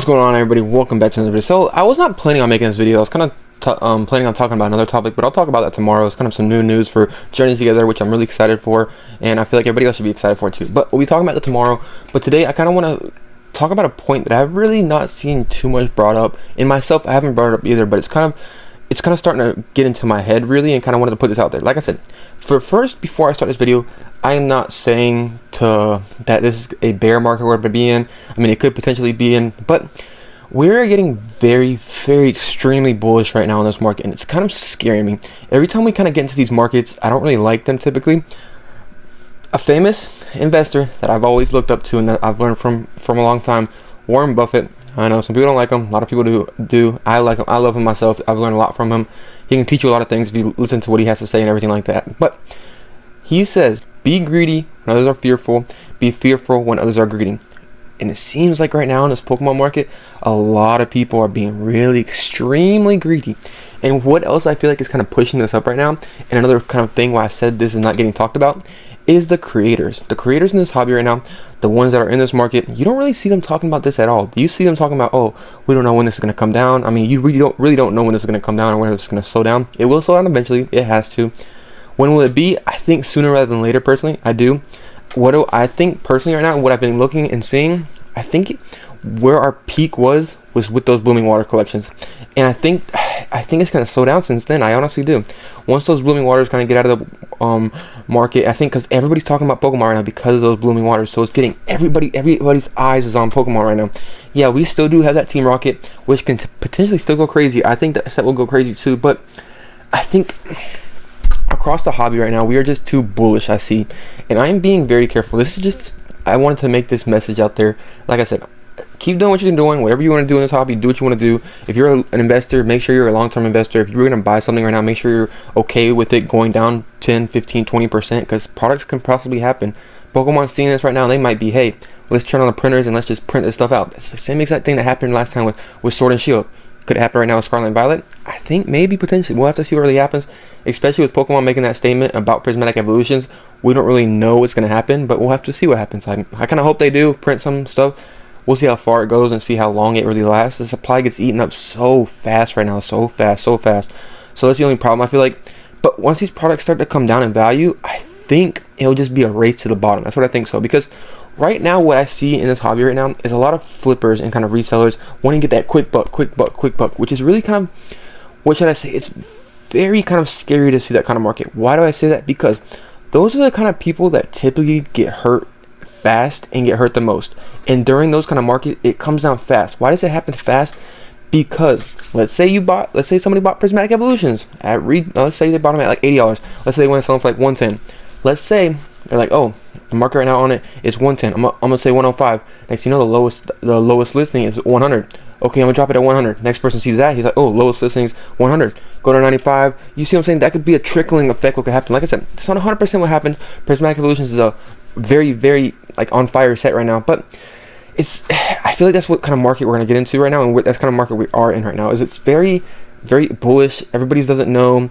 What's going on, everybody? Welcome back to another video. So I was not planning on making this video. I was kind of planning on talking about another topic, but I'll talk about that tomorrow. It's kind of some new news for Journey Together, which I'm really excited for, and I feel like everybody else should be excited for it too. But we'll be talking about it tomorrow. But today I kind of want to talk about a point that I've really not seen too much brought up. In myself, I haven't brought it up either, but it's kind of starting to get into my head really, and kind of wanted to put this out there. Like I said, before I start this video, I am not saying that this is a bear market we're going to be in. I mean, it could potentially be in, but we're getting very, very extremely bullish right now in this market, and it's kind of scaring me. Every time we kind of get into these markets, I don't really like them typically. A famous investor that I've always looked up to and that I've learned from a long time, Warren Buffett. I know some people don't like him. A lot of people do. I like him. I love him myself. I've learned a lot from him. He can teach you a lot of things if you listen to what he has to say and everything like that. But he says, be greedy when others are fearful. Be fearful when others are greedy. And it seems like right now in this Pokemon market, a lot of people are being really extremely greedy. And what else I feel like is kind of pushing this up right now, and another kind of thing why I said this is not getting talked about, is the creators. The creators in this hobby right now, the ones that are in this market, you don't really see them talking about this at all. You see them talking about, oh, we don't know when this is going to come down. I mean, you really don't know when this is going to come down or when it's going to slow down. It will slow down eventually. It has to. When will it be? I think sooner rather than later, personally. I do. What do I think personally right now, what I've been looking and seeing, I think where our peak was with those blooming water collections. And I think it's going to slow down since then. I honestly do. Once those blooming waters kind of get out of the market, I think because everybody's talking about Pokemon right now because of those blooming waters. So it's getting everybody's eyes is on Pokemon right now. Yeah, we still do have that Team Rocket, which can potentially still go crazy. I think that set will go crazy too. But I think across the hobby right now, we are just too bullish, I see. And I am being very careful. This is just, I wanted to make this message out there. Like I said, keep doing what you're doing. Whatever you want to do in this hobby, do what you want to do. If you're an investor, make sure you're a long-term investor. If you're going to buy something right now, make sure you're okay with it going down 10, 15, 20%, because products can possibly happen. Pokemon's seeing this right now, and they might be, hey, let's turn on the printers and let's just print this stuff out. It's the same exact thing that happened last time with Sword and Shield. Could it happen right now with Scarlet and Violet? I think maybe potentially. We'll have to see what really happens, especially with Pokemon making that statement about prismatic evolutions. We don't really know what's going to happen, but we'll have to see what happens. I kind of hope they do print some stuff. We'll see how far it goes and see how long it really lasts. The supply gets eaten up so fast right now, so fast. So that's the only problem, I feel like. But once these products start to come down in value, I think it'll just be a race to the bottom. That's what I think so, because right now what I see in this hobby right now is a lot of flippers and kind of resellers wanting to get that quick buck, which is really kind of, what should I say, it's very kind of scary to see that kind of market. Why do I say that? Because those are the kind of people that typically get hurt fast and get hurt the most. And during those kind of market, it comes down fast. Why does it happen fast? Because let's say somebody bought prismatic evolutions at let's say they bought them at like $80. Let's say they want to sell them for like 110. Let's say they're like, oh, the market right now on it is 110. I'm gonna say 105. Next, you know, the lowest listing is 100. Okay, I'm gonna drop it at 100. Next person sees that, he's like, oh, lowest listing is 100. Go to 95. You see what I'm saying? That could be a trickling effect. What could happen? Like I said, it's not 100% what happened. Prismatic evolutions is a very, very like on fire set right now, but I feel like that's what kind of market we're gonna get into right now, and that's kind of market we are in right now. Is it's very, very bullish. Everybody doesn't know.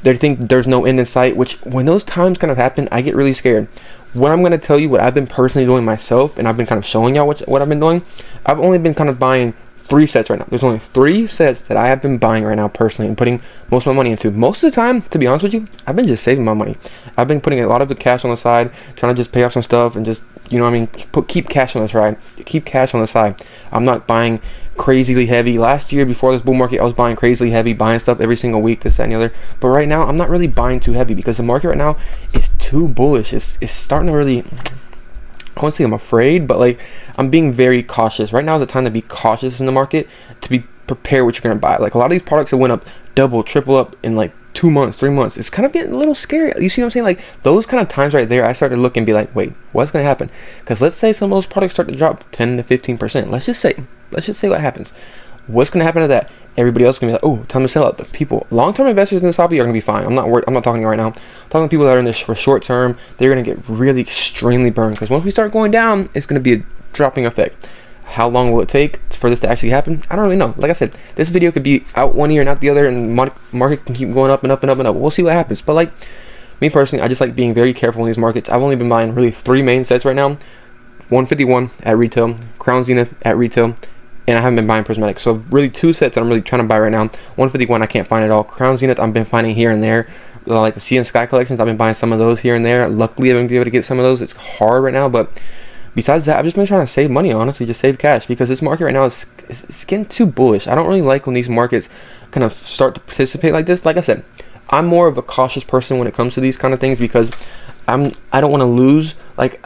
They think there's no end in sight, which when those times kind of happen, I get really scared. What I'm going to tell you, what I've been personally doing myself, and I've been kind of showing y'all what I've been doing, I've only been kind of buying 3 sets right now. There's only 3 sets that I have been buying right now personally and putting most of my money into. Most of the time, to be honest with you, I've been just saving my money. I've been putting a lot of the cash on the side, trying to just pay off some stuff and just, you know what I mean, keep cash on the side. Keep cash on the side. I'm not buying crazily heavy. Last year, before this bull market, I was buying crazily heavy, buying stuff every single week, this, that, and the other. But right now, I'm not really buying too heavy because the market right now is too bullish. It's starting to really, I won't say I'm afraid, but like I'm being very cautious. Right now is the time to be cautious in the market, to be prepared what you're going to buy. Like a lot of these products that went up double, triple up in like 2 months, 3 months. It's kind of getting a little scary. You see what I'm saying? Like those kind of times right there, I start to look and be like, wait, what's going to happen? Because let's say some of those products start to drop 10 to 15%. Let's just say what happens. What's going to happen to that? Everybody else is going to be like, oh, time to sell out. The people, long-term investors in this hobby are going to be fine. I'm not worried. I'm not talking right now. I'm talking to people that are in this for short-term. They're going to get really extremely burned because once we start going down, it's going to be a dropping effect. How long will it take for this to actually happen? I don't really know. Like I said, this video could be out one ear, not the other, and market can keep going up and up and up and up. We'll see what happens. But like me personally, I just like being very careful in these markets. I've only been buying really 3 main sets right now. 151 at retail, Crown Zenith at retail, and I haven't been buying prismatic. So really two sets that I'm really trying to buy right now. 151 I can't find at all. Crown Zenith I've been finding here and there. Like the Sea and Sky collections, I've been buying some of those here and there. Luckily I've been able to get some of those. It's hard right now, but besides that, I've just been trying to save money, honestly, just save cash, because this market right now is getting too bullish. I don't really like when these markets kind of start to participate like this. Like I said, I'm more of a cautious person when it comes to these kind of things, because I don't want to lose. Like,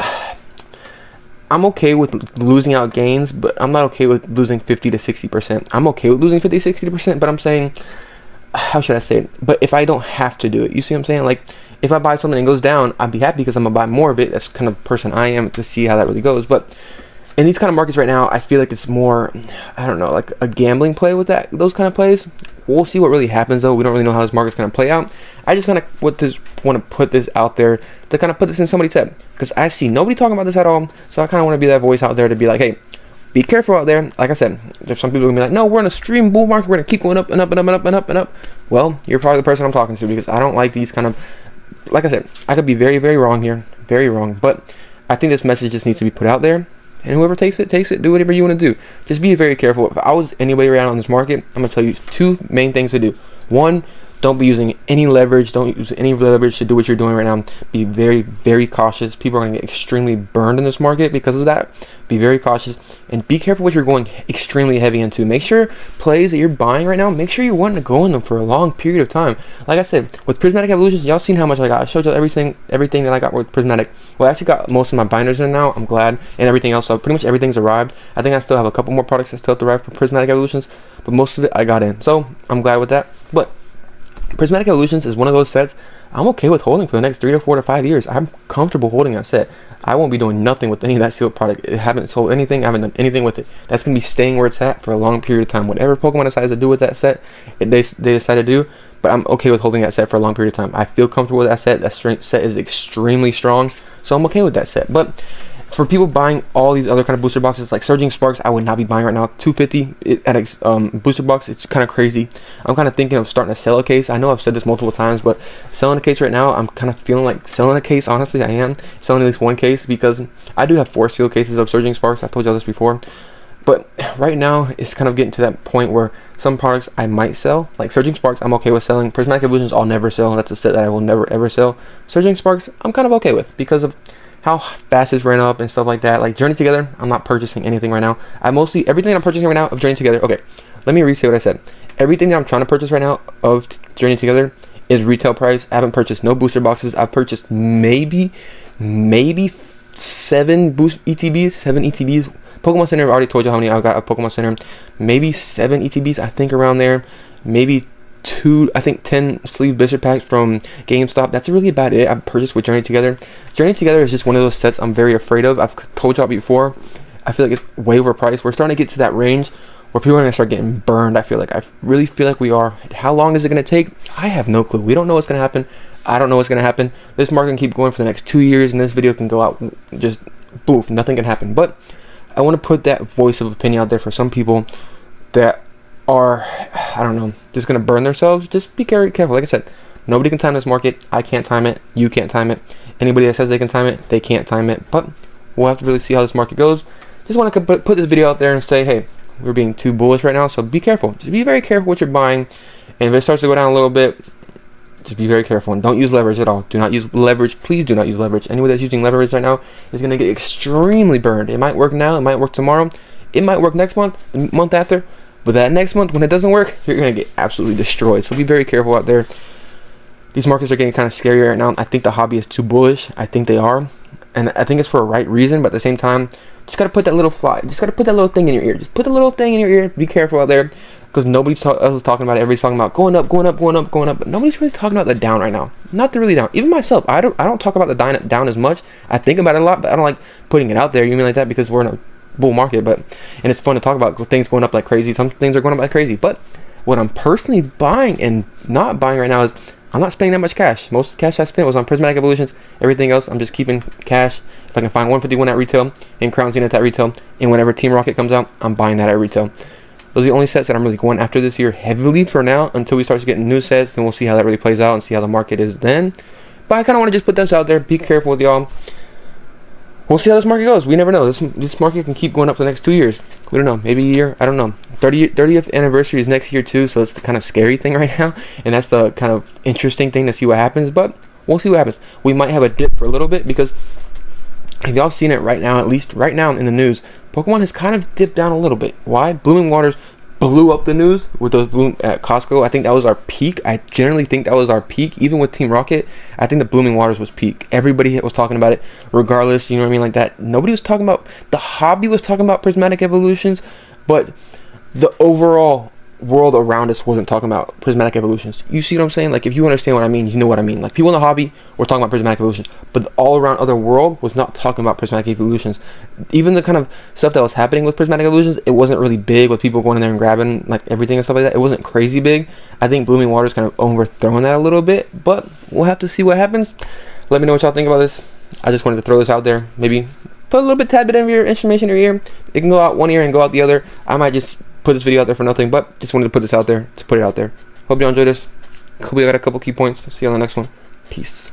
I'm okay with losing out gains, but I'm not okay with losing 50 to 60%. I'm okay with losing 50 to 60%, but I'm saying, how should I say it? But if I don't have to do it, you see what I'm saying? Like, if I buy something and it goes down, I'd be happy because I'm gonna buy more of it. That's the kind of person I am, to see how that really goes. But in these kind of markets right now, I feel like it's more, I don't know, like a gambling play with those kind of plays. We'll see what really happens, though. We don't really know how this market's gonna play out. I just kind of want to put this out there to kind of put this in somebody's head, because I see nobody talking about this at all. So I kind of want to be that voice out there to be like, hey, be careful out there. Like I said, there's some people who are gonna be like, no, we're in a extreme bull market. We're gonna keep going up and up and up and up and up and up. Well, you're probably the person I'm talking to, because I don't like these kind of. Like I said, I could be very, very wrong here, very wrong. But I think this message just needs to be put out there, and whoever takes it, do whatever you want to do. Just be very careful. If I was anybody around on this market, I'm gonna tell you two main things to do. One, don't be using any leverage. Don't use any leverage to do what you're doing right now. Be very, very cautious. People are going to get extremely burned in this market because of that. Be very cautious and be careful what you're going extremely heavy into. Make sure plays that you're buying right now, make sure you're wanting to go in them for a long period of time. Like I said, with Prismatic Evolutions, y'all seen how much I got. I showed you everything that I got with Prismatic. Well, I actually got most of my binders in now. I'm glad. And everything else. So pretty much everything's arrived. I think I still have a couple more products that still have to arrive for Prismatic Evolutions, but most of it I got in. So I'm glad with that. But Prismatic Evolutions is one of those sets I'm okay with holding for the next 3 to 4 to 5 years. I'm comfortable holding that set. I won't be doing nothing with any of that sealed product. I haven't sold anything. I haven't done anything with it. That's going to be staying where it's at for a long period of time. Whatever Pokemon decides to do with that set, they decide to do. But I'm okay with holding that set for a long period of time. I feel comfortable with that set. That set is extremely strong. So I'm okay with that set. But for people buying all these other kind of booster boxes, like Surging Sparks, I would not be buying right now. $250 at booster box, it's kind of crazy. I'm kind of thinking of starting to sell a case. I know I've said this multiple times, but selling a case right now, I'm kind of feeling like selling a case. Honestly, I am selling at least one case, because I do have 4 sealed cases of Surging Sparks. I've told y'all this before. But right now, it's kind of getting to that point where some products I might sell. Like Surging Sparks, I'm okay with selling. Prismatic Evolutions, I'll never sell. That's a set that I will never ever sell. Surging Sparks, I'm kind of okay with, because of how fast it's ran up and stuff like that. Like Journey Together, I'm not purchasing anything right now. Everything I'm purchasing right now of Journey Together. Okay, let me re-say what I said. Everything that I'm trying to purchase right now of Journey Together is retail price. I haven't purchased no booster boxes. I've purchased maybe 7 ETBs. Pokemon Center, I've already told you how many I got at Pokemon Center. Maybe 7 ETBs, I think, around there. Maybe 10 sleeve blister packs from GameStop. That's really about it I've purchased with Journey Together. Journey Together is just one of those sets I'm very afraid of. I've told y'all before, I feel like it's way overpriced. We're starting to get to that range where people are going to start getting burned. I really feel like we are. How long is it going to take? I have no clue. We don't know what's going to happen. I don't know what's going to happen. This market can keep going for the next 2 years, and this video can go out just boof, nothing can happen. But I want to put that voice of opinion out there for some people that are, I don't know, just going to burn themselves. Just be careful. Like I said, nobody can time this market. I can't time it. You can't time it. Anybody that says they can time it, they can't time it. But we'll have to really see how this market goes. Just want to put this video out there and say, hey, we're being too bullish right now, so be careful. Just be very careful what you're buying. And if it starts to go down a little bit, just be very careful. And don't use leverage at all. Do not use leverage. Please do not use leverage. Anyone that's using leverage right now is going to get extremely burned. It might work now. It might work tomorrow. It might work next month, the month after. But that next month, when it doesn't work, you're going to get absolutely destroyed. So be very careful out there. These markets are getting kind of scary right now. I think the hobby is too bullish. I think they are. And I think it's for a right reason. But at the same time, just got to put that little fly. Just got to put that little thing in your ear. Just put the little thing in your ear. Be careful out there. Because nobody else is talking about it. Everybody's talking about going up, going up, going up, going up. But nobody's really talking about the down right now. Not the really down. Even myself, I don't talk about the down as much. I think about it a lot, but I don't like putting it out there. You mean like that because we're in a bull market, and it's fun to talk about things going up like crazy. Some things are going up like crazy, but what I'm personally buying and not buying right now is I'm not spending that much cash. Most of the cash I spent was on Prismatic Evolutions. Everything else, I'm just keeping cash. If I can find 151 at retail and Crown Zenith at retail, and whenever Team Rocket comes out, I'm buying that at retail. Those are the only sets that I'm really going after this year heavily for now, until we start getting new sets. Then we'll see how that really plays out and see how the market is then. But I kind of want to just put those out there. Be careful with y'all. We'll see how this market goes. We never know. This market can keep going up for the next 2 years. We don't know, maybe a year, I don't know. 30th anniversary is next year too, so it's the kind of scary thing right now, and that's the kind of interesting thing to see what happens. But we'll see what happens. We might have a dip for a little bit, because if y'all seen it right now, at least right now in the news, Pokemon has kind of dipped down a little bit. Why? Blooming Waters blew up the news with those bloom at Costco. I think that was our peak. I generally think that was our peak. Even with Team Rocket, I think the Blooming Waters was peak. Everybody was talking about it regardless, you know what I mean, like that. Nobody was talking about, the hobby was talking about prismatic evolutions, but the overall world around us wasn't talking about prismatic evolutions. You see what I'm saying? Like, if you understand what I mean, you know what I mean. Like, people in the hobby were talking about prismatic evolutions, but the all around other world was not talking about prismatic evolutions. Even the kind of stuff that was happening with prismatic evolutions, it wasn't really big, with people going in there and grabbing like everything and stuff like that. It wasn't crazy big. I think Blooming Waters kind of overthrown that a little bit, but we'll have to see what happens. Let me know what y'all think about this. I just wanted to throw this out there. Maybe put a little bit, tad bit of your information in your ear. It can go out one ear and go out the other. I might just put this video out there for nothing, but just wanted to put this out there to put it out there. Hope y'all enjoyed this. Hope we got a couple key points. See you on the next one. Peace.